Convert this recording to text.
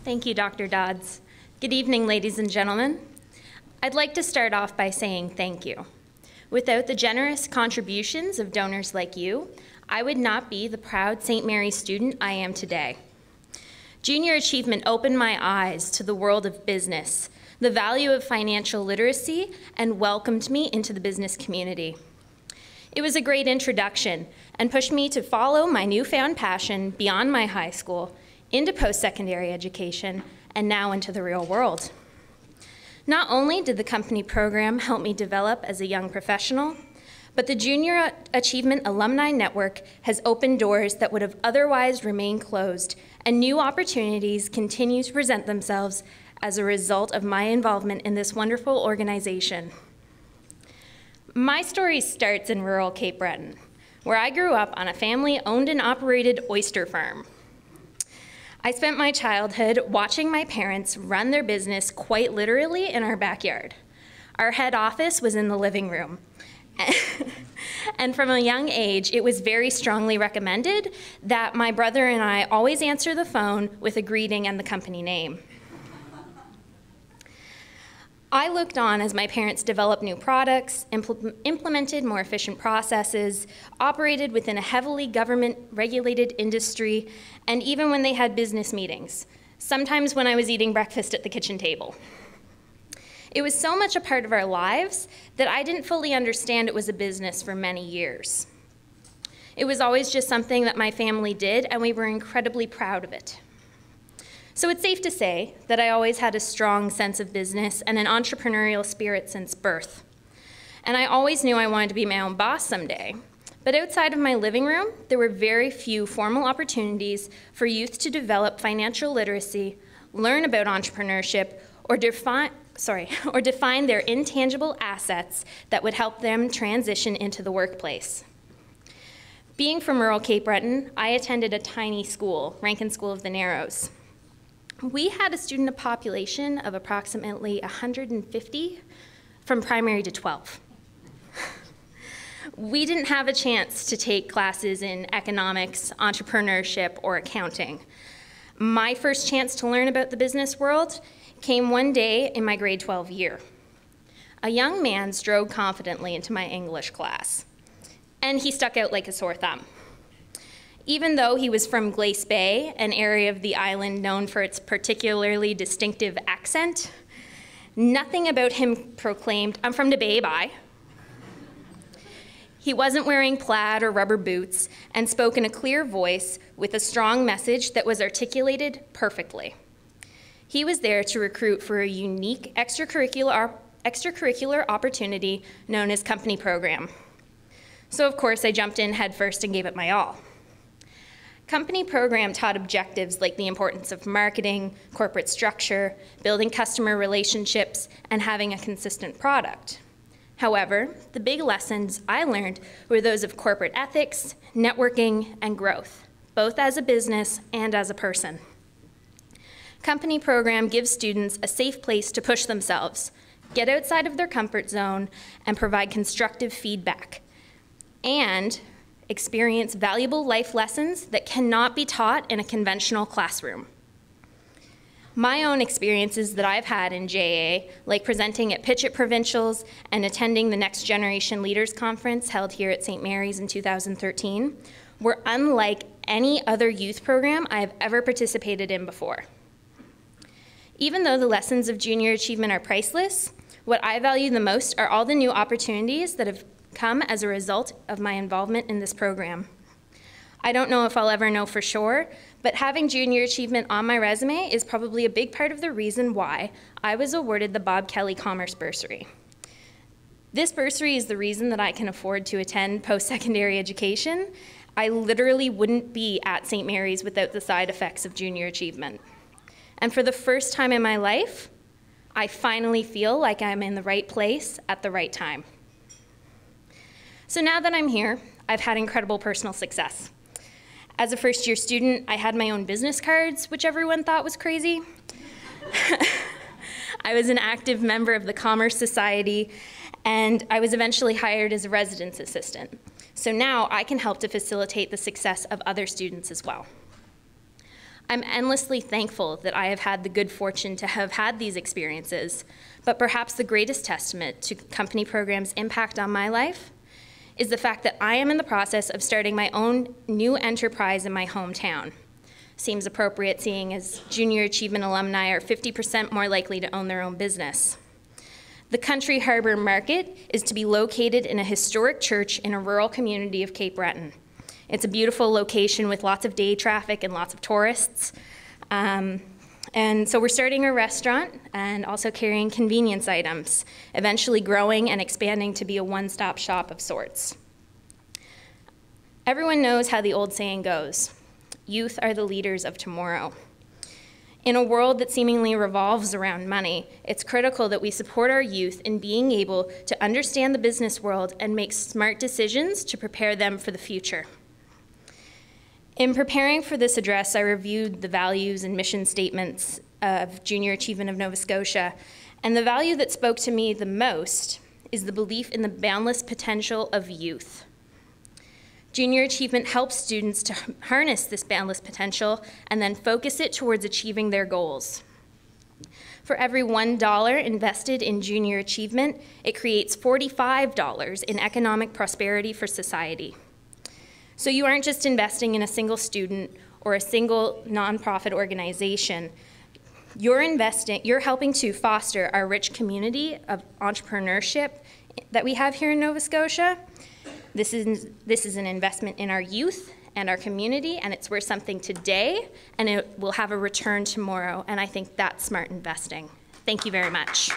Thank you, Dr. Dodds. Good evening, ladies and gentlemen. I'd like to start off by saying thank you. Without the generous contributions of donors like you, I would not be the proud St. Mary's student I am today. Junior Achievement opened my eyes to the world of business, the value of financial literacy, and welcomed me into the business community. It was a great introduction and pushed me to follow my newfound passion beyond my high school, into post-secondary education, and now into the real world. Not only did the company program help me develop as a young professional, but the Junior Achievement Alumni Network has opened doors that would have otherwise remained closed, and new opportunities continue to present themselves as a result of my involvement in this wonderful organization. My story starts in rural Cape Breton, where I grew up on a family-owned and operated oyster farm. I spent my childhood watching my parents run their business quite literally in our backyard. Our head office was in the living room. And from a young age, it was very strongly recommended that my brother and I always answer the phone with a greeting and the company name. I looked on as my parents developed new products, implemented more efficient processes, operated within a heavily government-regulated industry, and even when they had business meetings, sometimes when I was eating breakfast at the kitchen table. It was so much a part of our lives that I didn't fully understand it was a business for many years. It was always just something that my family did, and we were incredibly proud of it. So it's safe to say that I always had a strong sense of business and an entrepreneurial spirit since birth. And I always knew I wanted to be my own boss someday. But outside of my living room, there were very few formal opportunities for youth to develop financial literacy, learn about entrepreneurship, or define their intangible assets that would help them transition into the workplace. Being from rural Cape Breton, I attended a tiny school, Rankin School of the Narrows. We had a student population of approximately 150 from primary to 12. We didn't have a chance to take classes in economics, entrepreneurship, or accounting. My first chance to learn about the business world came one day in my grade 12 year. A young man strode confidently into my English class, and he stuck out like a sore thumb. Even though he was from Glace Bay, an area of the island known for its particularly distinctive accent, nothing about him proclaimed, "I'm from the Bay, bye." He wasn't wearing plaid or rubber boots and spoke in a clear voice with a strong message that was articulated perfectly. He was there to recruit for a unique extracurricular opportunity known as company program. So of course I jumped in headfirst and gave it my all. Company program taught objectives like the importance of marketing, corporate structure, building customer relationships, and having a consistent product. However, the big lessons I learned were those of corporate ethics, networking, and growth, both as a business and as a person. Company program gives students a safe place to push themselves, get outside of their comfort zone, and provide constructive feedback, and experience valuable life lessons that cannot be taught in a conventional classroom. My own experiences that I've had in JA, like presenting at Pitch It Provincials and attending the Next Generation Leaders Conference held here at St. Mary's in 2013, were unlike any other youth program I have ever participated in before. Even though the lessons of junior achievement are priceless, what I value the most are all the new opportunities that have come as a result of my involvement in this program. I don't know if I'll ever know for sure, but having junior achievement on my resume is probably a big part of the reason why I was awarded the Bob Kelly Commerce Bursary. This bursary is the reason that I can afford to attend post-secondary education. I literally wouldn't be at St. Mary's without the side effects of junior achievement. And for the first time in my life, I finally feel like I'm in the right place at the right time. So now that I'm here, I've had incredible personal success. As a first-year student, I had my own business cards, which everyone thought was crazy. I was an active member of the Commerce Society, and I was eventually hired as a residence assistant. So now I can help to facilitate the success of other students as well. I'm endlessly thankful that I have had the good fortune to have had these experiences, but perhaps the greatest testament to company programs' impact on my life is the fact that I am in the process of starting my own new enterprise in my hometown. Seems appropriate seeing as junior achievement alumni are 50% more likely to own their own business. The Country Harbor Market is to be located in a historic church in a rural community of Cape Breton. It's a beautiful location with lots of day traffic and lots of tourists. And so we're starting a restaurant and also carrying convenience items, eventually growing and expanding to be a one-stop shop of sorts. Everyone knows how the old saying goes, youth are the leaders of tomorrow. In a world that seemingly revolves around money, it's critical that we support our youth in being able to understand the business world and make smart decisions to prepare them for the future. In preparing for this address, I reviewed the values and mission statements of Junior Achievement of Nova Scotia, and the value that spoke to me the most is the belief in the boundless potential of youth. Junior Achievement helps students to harness this boundless potential and then focus it towards achieving their goals. For every $1 invested in Junior Achievement, it creates $45 in economic prosperity for society. So you aren't just investing in a single student or a single nonprofit organization. You're helping to foster our rich community of entrepreneurship that we have here in Nova Scotia. This is an investment in our youth and our community, and it's worth something today, and it will have a return tomorrow, and I think that's smart investing. Thank you very much.